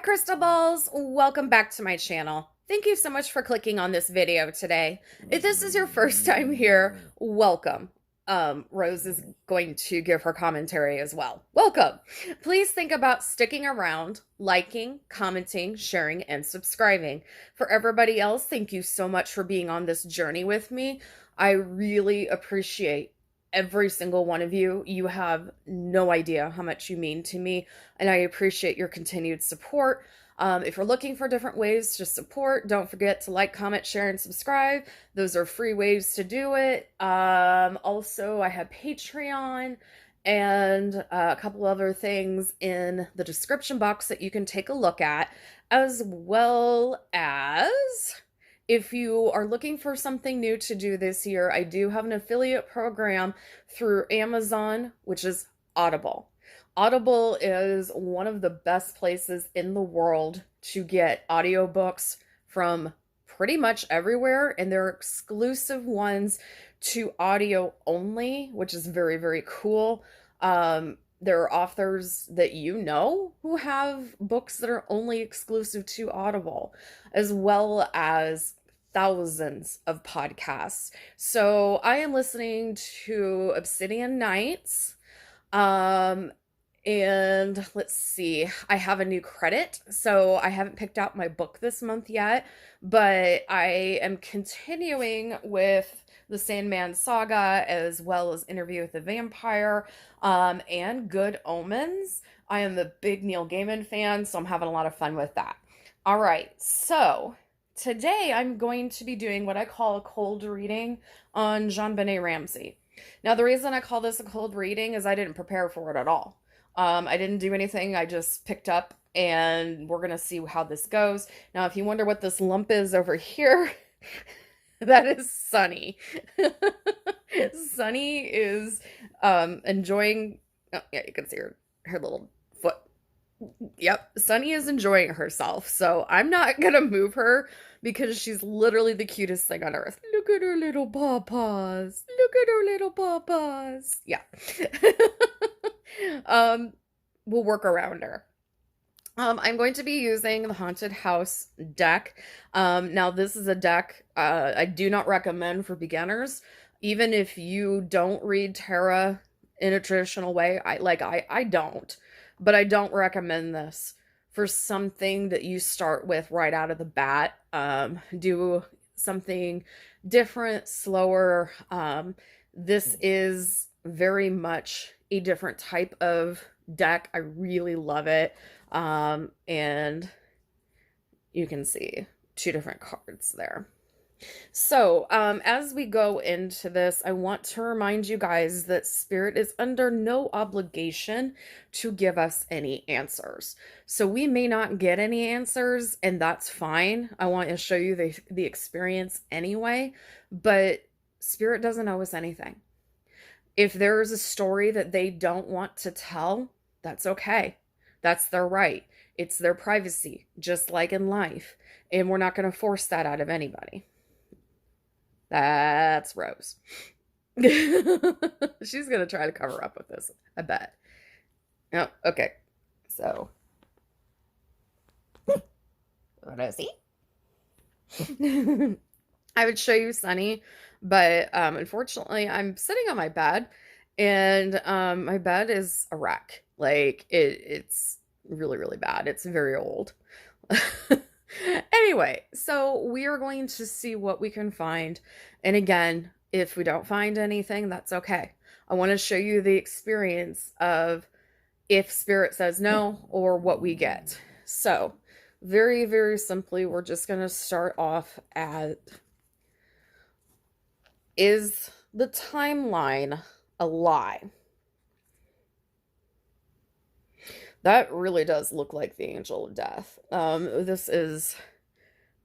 crystal balls, welcome back to my channel. Thank you so much for clicking on this video today. If this is your first time here, welcome. Rose is going to give her commentary as well. Welcome. Please think about sticking around, liking, commenting, sharing, and subscribing. For everybody else, thank you so much for being on this journey with me. I really appreciate every single one of you. You have no idea how much you mean to me, and I appreciate your continued support. If you're looking for different ways to support, don't forget to like, comment, share, and subscribe. Those are free ways to do it. Also, I have Patreon and a couple other things in the description box that you can take a look at, as well as if you are looking for something new to do this year, I do have an affiliate program through Amazon, which is Audible. Audible is one of the best places in the world to get audiobooks from pretty much everywhere, and they're exclusive ones to audio only, which is very, very cool. There are authors that you know who have books that are only exclusive to Audible, as well as thousands of podcasts. So I am listening to Obsidian Nights. And let's see, I have a new credit, so I haven't picked out my book this month yet, but I am continuing with the Sandman Saga, as well as Interview with the Vampire, and Good Omens. I am a big Neil Gaiman fan, so I'm having a lot of fun with that. All right, so today I'm going to be doing what I call a cold reading on JonBenet Ramsey. Now, the reason I call this a cold reading is I didn't prepare for it at all. I didn't do anything. I just picked up, and we're going to see how this goes. Now, if you wonder what this lump is over here, that is Sunny. Sunny is enjoying, oh, yeah, you can see her little foot. Yep, Sunny is enjoying herself, so I'm not going to move her because she's literally the cutest thing on earth. Look at her little paw-paws. Look at her little paw-paws. Yeah. We'll work around her. I'm going to be using the Haunted House deck. Now this is a deck I do not recommend for beginners. Even if you don't read tarot in a traditional way, I don't. But I don't recommend this for something that you start with right out of the bat. Do something different, slower. This is very much a different type of deck. I really love it. And you can see two different cards there. So, as we go into this, I want to remind you guys that Spirit is under no obligation to give us any answers. So we may not get any answers, and that's fine. I want to show you the experience anyway, but Spirit doesn't owe us anything. If there's a story that they don't want to tell, that's okay. That's their right. It's their privacy, just like in life. And we're not going to force that out of anybody. That's Rose. She's going to try to cover up with this, I bet. Oh, okay. So, Rosie. I would show you Sunny, but unfortunately, I'm sitting on my bed, and my bed is a wreck. Like, it's really, really bad. It's very old. Anyway, so we are going to see what we can find. And again, if we don't find anything, that's okay. I want to show you the experience of if Spirit says no or what we get. So, very, very simply, we're just going to start off at, is the timeline a lie? That really does look like the Angel of Death. This is,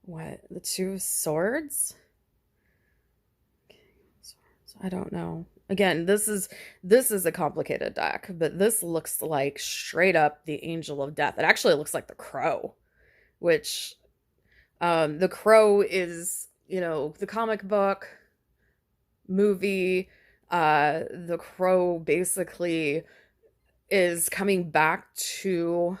what, the Two of Swords? I don't know. Again, this is a complicated deck, but this looks like straight up the Angel of Death. It actually looks like the Crow, which, the Crow is, you know, the comic book, movie. The Crow basically is coming back to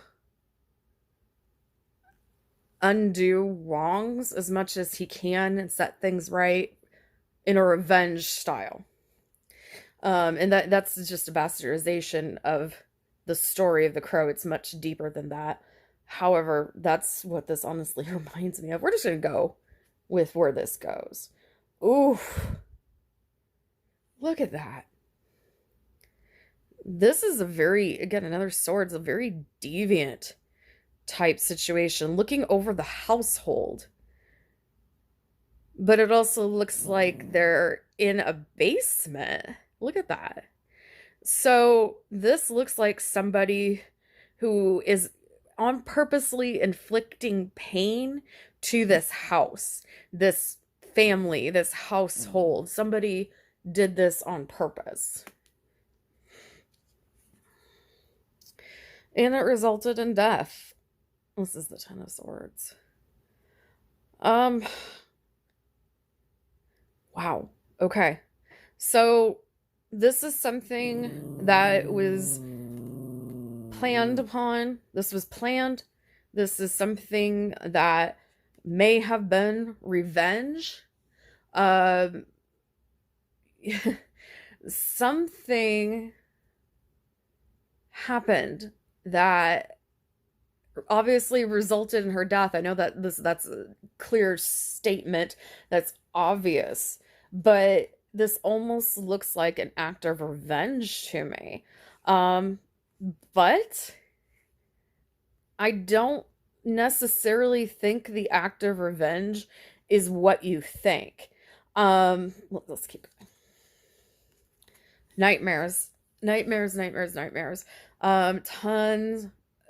undo wrongs as much as he can and set things right in a revenge style. And that's just a bastardization of the story of the crow. It's much deeper than that. However, that's what this honestly reminds me of. We're just going to go with where this goes. Ooh, look at that. This is a very, again, another sword. It's a very deviant type situation, looking over the household. But it also looks like they're in a basement. Look at that. So this looks like somebody who is on purposely inflicting pain to this house, this family, this household. Somebody did this on purpose. And it resulted in death. This is the Ten of Swords. Wow. Okay. So this is something that was planned upon. This was planned. This is something that may have been revenge. Something happened that obviously resulted in her death. I know that that's a clear statement, that's obvious, but this almost looks like an act of revenge to me. But I don't necessarily think the act of revenge is what you think. Let's keep going. Nightmares. Tons.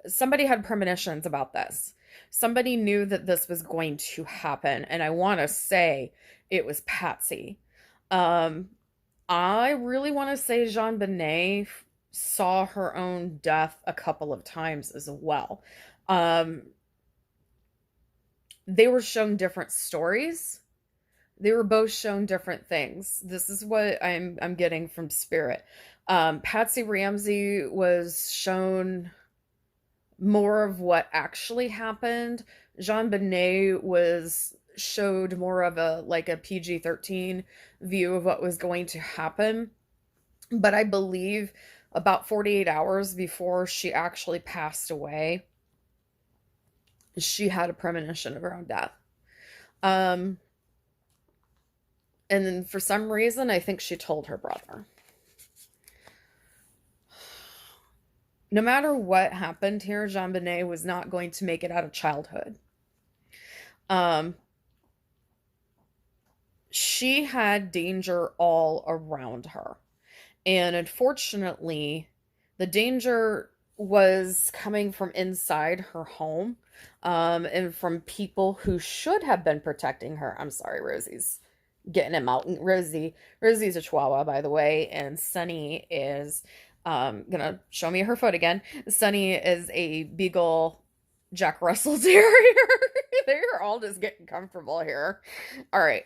Somebody had premonitions about this. Somebody knew that this was going to happen, and I want to say it was Patsy. I really want to say JonBenet saw her own death a couple of times as well. They were shown different stories. They were both shown different things. This is what I'm getting from Spirit. Patsy Ramsey was shown more of what actually happened. JonBenet was showed more of a PG-13 view of what was going to happen. But I believe about 48 hours before she actually passed away, she had a premonition of her own death. And then for some reason, I think she told her brother. No matter what happened here, JonBenet was not going to make it out of childhood. She had danger all around her. And unfortunately, the danger was coming from inside her home, and from people who should have been protecting her. I'm sorry, Rosie's getting him out. Rosie's a Chihuahua, by the way, and Sunny is gonna show me her foot again. Sunny is a Beagle Jack Russell Terrier. They're all just getting comfortable here. All right.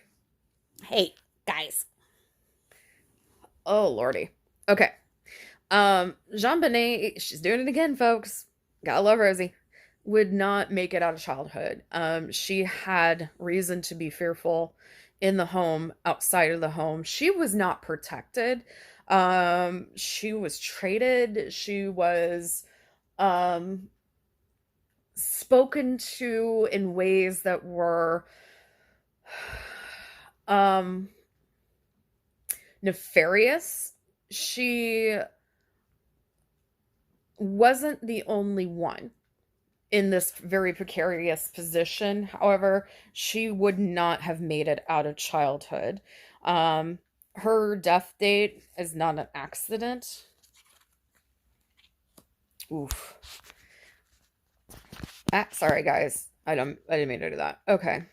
Hey, guys. Oh, Lordy. Okay. JonBenet, she's doing it again, folks. Gotta love Rosie. Would not make it out of childhood. She had reason to be fearful in the home, outside of the home. She was not protected. She was traded. She was spoken to in ways that were nefarious. She wasn't the only one in this very precarious position. However, she would not have made it out of childhood. Her death date is not an accident. Oof. Ah, sorry guys. I didn't mean to do that. Okay.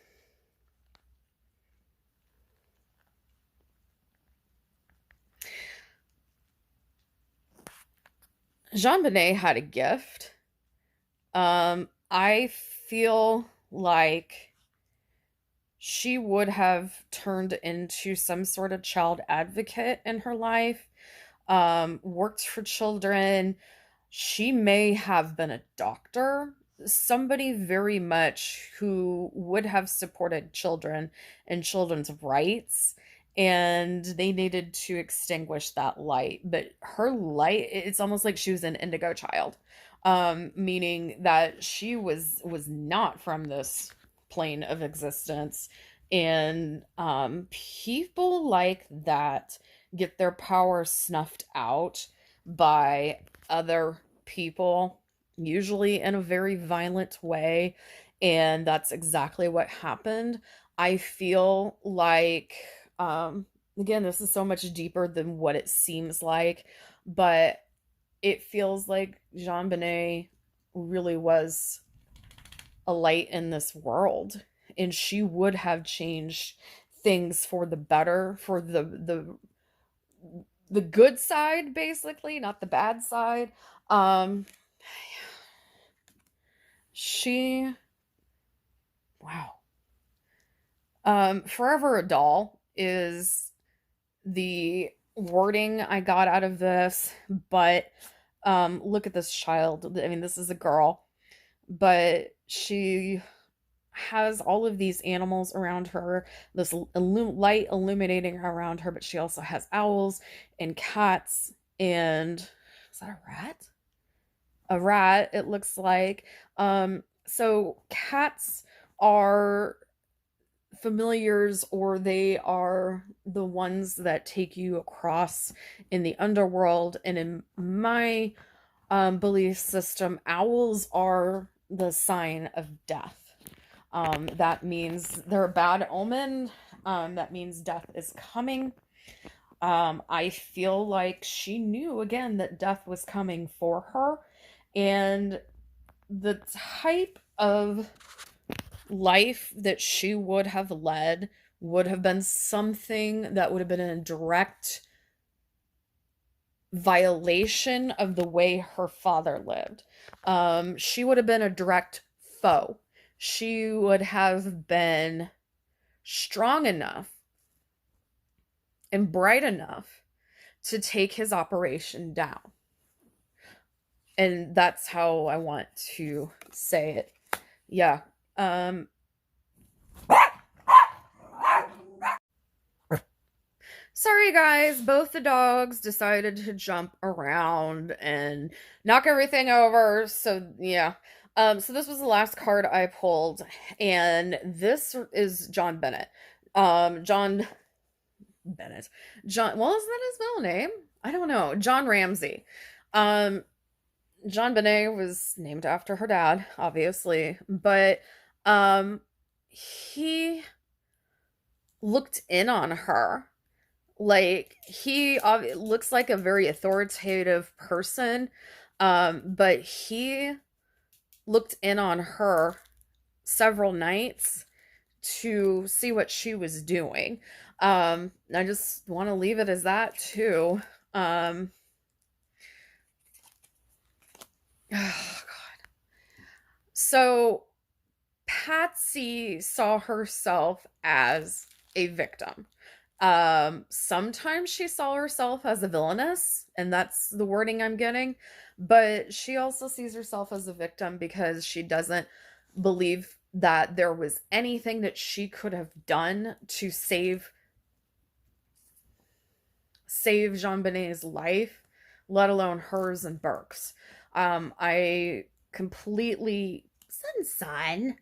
JonBenet had a gift. I feel like she would have turned into some sort of child advocate in her life, worked for children. She may have been a doctor. somebody very much who would have supported children and children's rights, and they needed to extinguish that light. But her light, it's almost like she was an indigo child, meaning that she was not from this plane of existence. And people like that get their power snuffed out by other people, usually in a very violent way. And that's exactly what happened. I feel like, again, this is so much deeper than what it seems like, but it feels like JonBenet really was a light in this world, and she would have changed things for the better, for the good side, basically, not the bad side. Um, she, wow. Forever a Doll is the wording I got out of this, but look at this child. I mean, this is a girl, but she has all of these animals around her, this light illuminating around her, but she also has owls and cats and, is that a rat? A rat, it looks like. So cats are familiars, or they are the ones that take you across in the underworld. And in my belief system, owls are the sign of death. That means they're a bad omen. That means death is coming. I feel like she knew again that death was coming for her, and the type of life that she would have led would have been something that would have been in a direct violation of the way her father lived. She would have been a direct foe. She would have been strong enough and bright enough to take his operation down. And that's how I want to say it. Yeah. Sorry guys, both the dogs decided to jump around and knock everything over. So yeah. So this was the last card I pulled, and this is JonBenet. JonBenet. Well, isn't that his middle name? I don't know. John Ramsey. JonBenet was named after her dad, obviously, but he looked in on her. Like, he looks like a very authoritative person, but he looked in on her several nights to see what she was doing. I just want to leave it as that too. Oh God. So Patsy saw herself as a victim. Sometimes she saw herself as a villainess, and that's the wording I'm getting, but she also sees herself as a victim because she doesn't believe that there was anything that she could have done to save JonBenet's life, let alone hers and Burke's. I completely, son,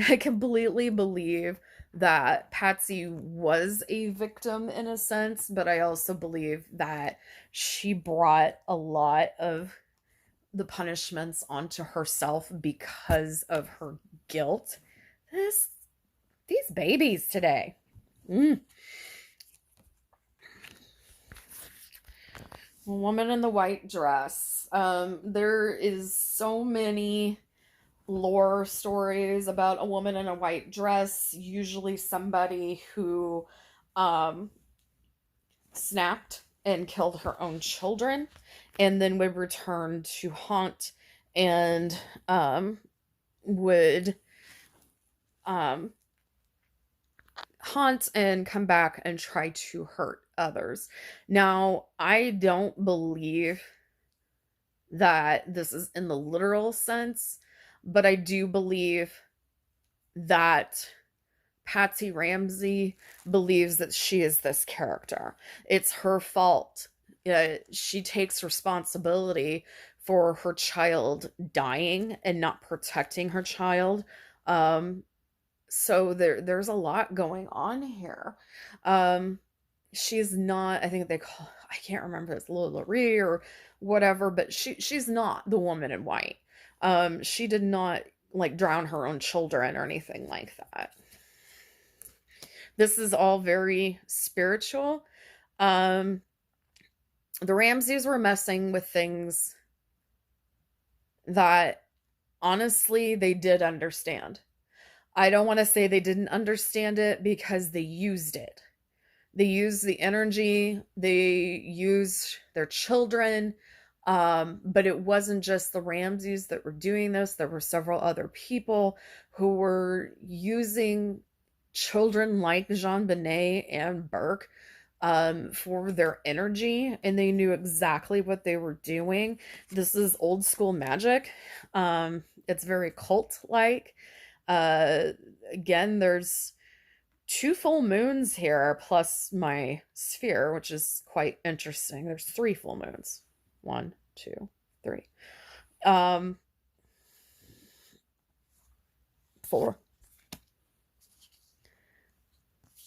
I completely believe that Patsy was a victim in a sense, but I also believe that she brought a lot of the punishments onto herself because of her guilt. These babies today. Woman in the white dress. There is so many lore stories about a woman in a white dress, usually somebody who snapped and killed her own children and then would return to haunt and would haunt and come back and try to hurt others. Now, I don't believe that this is in the literal sense. But I do believe that Patsy Ramsey believes that she is this character. It's her fault. She takes responsibility for her child dying and not protecting her child. Um, so there's a lot going on here. Um, she's not, I think they call, I can't remember if it's Lola Ree or whatever, but she's not the woman in white. She did not like drown her own children or anything like that. This is all very spiritual. Um, the Ramseys were messing with things that honestly they did understand. I don't want to say they didn't understand it because they used it. They used the energy, they used their children, but it wasn't just the Ramseys that were doing this. There were several other people who were using children like JonBenet and Burke for their energy, and they knew exactly what they were doing. This is old school magic. It's very cult-like. Again, there's 2 full moons here plus my sphere, which is quite interesting. There's 3 full moons. 1, 2, 3. 4.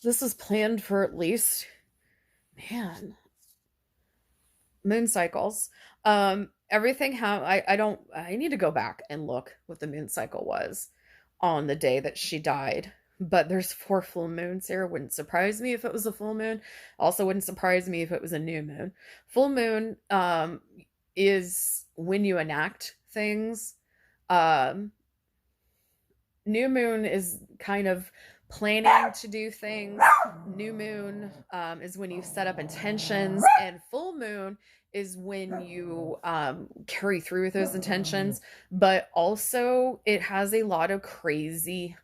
This is planned for at least, man, moon cycles. Everything I need to go back and look what the moon cycle was on the day that she died. But there's 4 full moons here. Wouldn't surprise me if it was a full moon. Also wouldn't surprise me if it was a new moon. Full moon is when you enact things. New moon is kind of planning to do things. New moon is when you set up intentions, and full moon is when you carry through with those intentions. But also it has a lot of crazy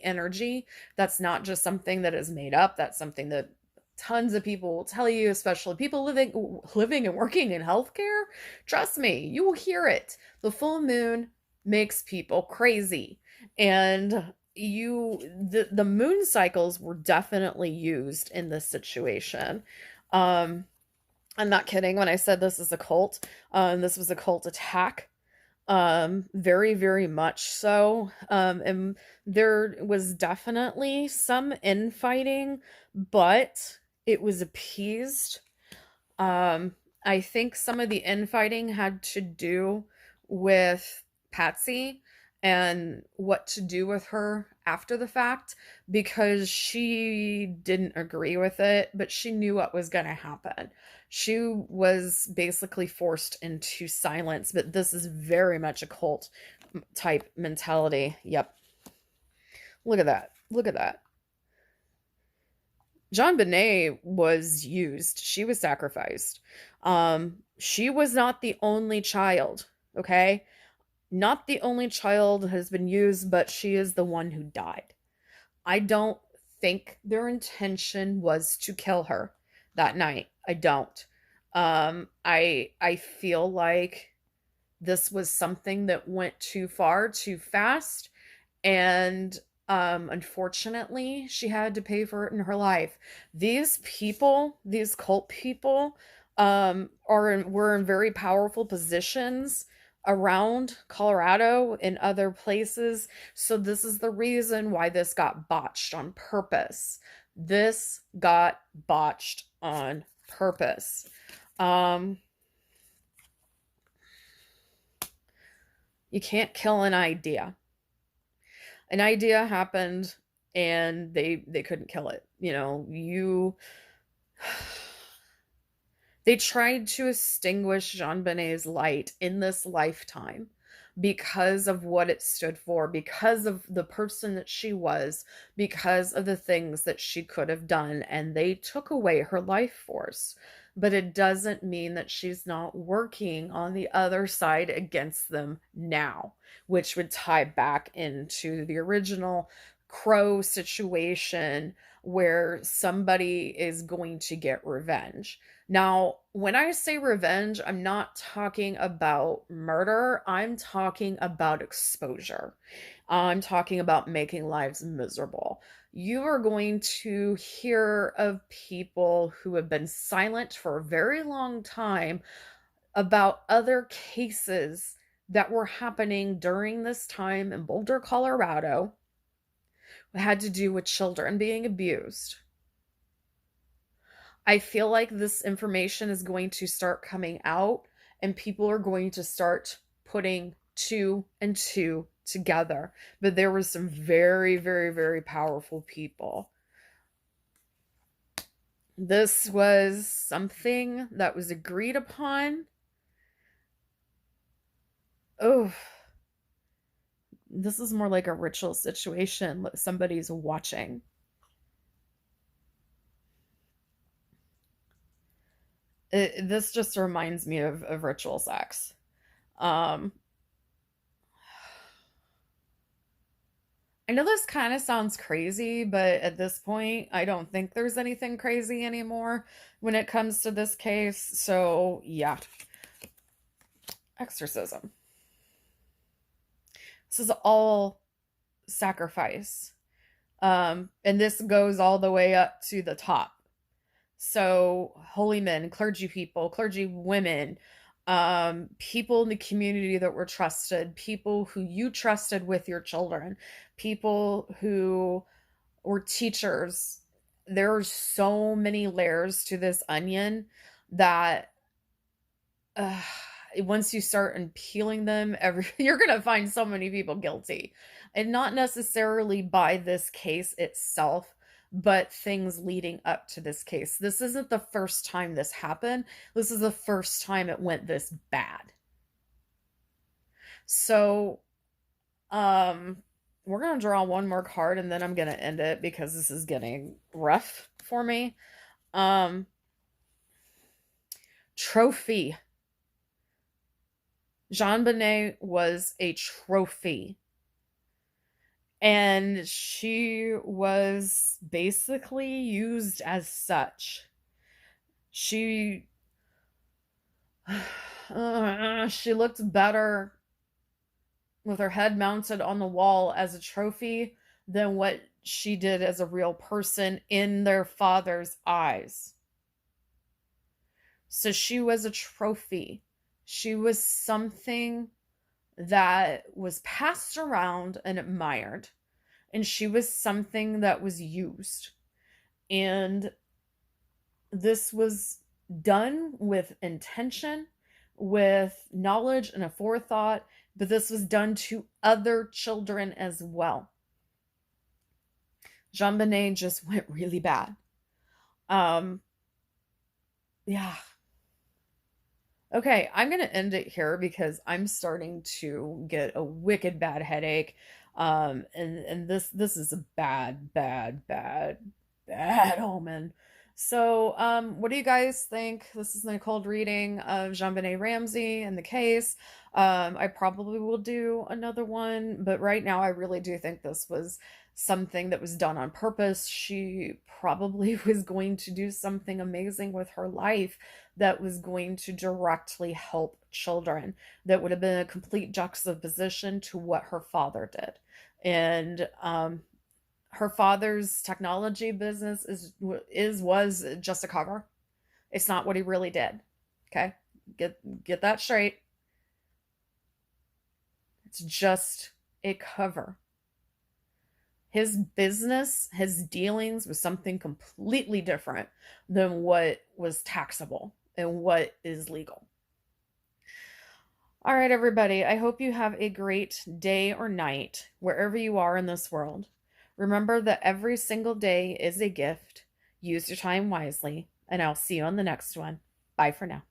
energy. That's not just something that is made up. That's something that tons of people will tell you, especially people living and working in healthcare. Trust me, you will hear it. The full moon makes people crazy. And the moon cycles were definitely used in this situation. I'm not kidding when I said this is a cult. This was a cult attack. Very, very much so. And there was definitely some infighting, but it was appeased. I think some of the infighting had to do with Patsy and what to do with her after the fact, because she didn't agree with it, but she knew what was going to happen. She was basically forced into silence, but this is very much a cult type mentality. Yep. Look at that. Look at that. JonBenet was used. She was sacrificed. She was not the only child, okay? Not the only child has been used, but she is the one who died. I don't think their intention was to kill her that night. I don't. I feel like this was something that went too far, too fast, and unfortunately, she had to pay for it in her life. These people, these cult people, were in very powerful positions around Colorado and other places. So this is the reason why this got botched on purpose. This got botched on purpose. You can't kill an idea. An idea happened and they couldn't kill it. You know, they tried to extinguish JonBenet's light in this lifetime because of what it stood for, because of the person that she was, because of the things that she could have done, and they took away her life force. But it doesn't mean that she's not working on the other side against them now, which would tie back into the original crow situation where somebody is going to get revenge. Now, when I say revenge, I'm not talking about murder. I'm talking about exposure. I'm talking about making lives miserable. You are going to hear of people who have been silent for a very long time about other cases that were happening during this time in Boulder, Colorado, that had to do with children being abused. I feel like this information is going to start coming out and people are going to start putting two and two together. But there were some very, very, very powerful people. This was something that was agreed upon. Oh, this is more like a ritual situation. Somebody's watching. This just reminds me of ritual sex. Um, I know this kind of sounds crazy, but at this point, I don't think there's anything crazy anymore when it comes to this case. So, yeah. Exorcism. This is all sacrifice. And this goes all the way up to the top. So, holy men, clergy people, clergy women, people in the community that were trusted, people who you trusted with your children, people who were teachers. There are so many layers to this onion that uh, once you start peeling them, you're going to find so many people guilty. And not necessarily by this case itself, but things leading up to this case. This isn't the first time this happened. This is the first time it went this bad. So, we're going to draw one more card and then I'm going to end it because this is getting rough for me. Trophy. JonBenet was a trophy. And she was basically used as such. She looked better with her head mounted on the wall as a trophy than what she did as a real person in their father's eyes. So she was a trophy. She was something that was passed around and admired. And she was something that was used. And this was done with intention, with knowledge and a forethought, but this was done to other children as well. JonBenet just went really bad. Yeah. Okay, I'm going to end it here because I'm starting to get a wicked bad headache. And this is a bad omen. So, what do you guys think? This is my cold reading of JonBenet Ramsey and the case. I probably will do another one, but right now I really do think this was something that was done on purpose. She probably was going to do something amazing with her life that was going to directly help children, that would have been a complete juxtaposition to what her father did. And her father's technology business was just a cover. It's not what he really did. Okay? Get that straight. It's just a cover. His business, his dealings was something completely different than what was taxable and what is legal. All right, everybody. I hope you have a great day or night wherever you are in this world. Remember that every single day is a gift. Use your time wisely, and I'll see you on the next one. Bye for now.